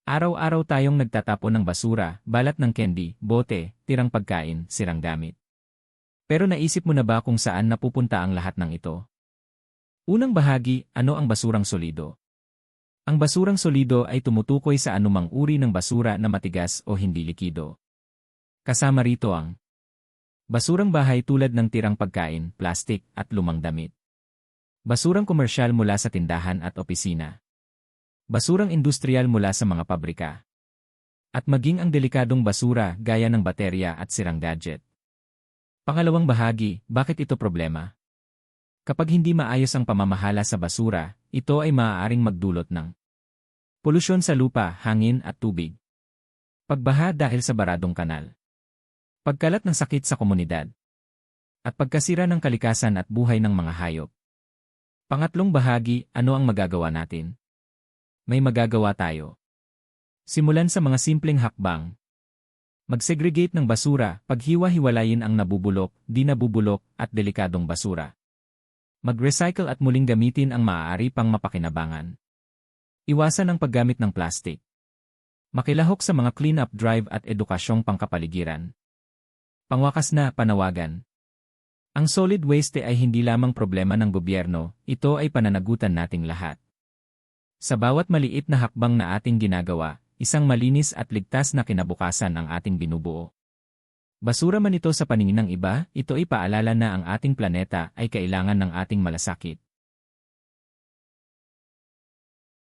Araw-araw tayong nagtatapon ng basura, balat ng candy, bote, tirang pagkain, sirang gamit. Pero naisip mo na ba kung saan napupunta ang lahat ng ito? Unang bahagi, ano ang basurang solido? Ang basurang solido ay tumutukoy sa anumang uri ng basura na matigas o hindi likido. Kasama rito ang basurang bahay tulad ng tirang pagkain, plastik, at lumang damit. Basurang komersyal mula sa tindahan at opisina. Basurang industrial mula sa mga pabrika. At maging ang delikadong basura gaya ng baterya at sirang gadget. Pangalawang bahagi, bakit ito problema? Kapag hindi maayos ang pamamahala sa basura, ito ay maaaring magdulot ng polusyon sa lupa, hangin at tubig. Pagbaha dahil sa baradong kanal. Pagkalat ng sakit sa komunidad. At pagkasira ng kalikasan at buhay ng mga hayop. Pangatlong bahagi, ano ang magagawa natin? May magagawa tayo. Simulan sa mga simpleng hakbang. Mag-segregate ng basura, paghiwa-hiwalayin ang nabubulok, di nabubulok, at delikadong basura. Mag-recycle at muling gamitin ang maaari pang mapakinabangan. Iwasan ang paggamit ng plastic. Makilahok sa mga clean-up drive at edukasyong pangkapaligiran. Pangwakas na panawagan. Ang solid waste ay hindi lamang problema ng gobyerno, ito ay pananagutan nating lahat. Sa bawat maliit na hakbang na ating ginagawa, isang malinis at ligtas na kinabukasan ang ating binubuo. Basura man ito sa paningin ng iba, ito ay paalala na ang ating planeta ay kailangan ng ating malasakit.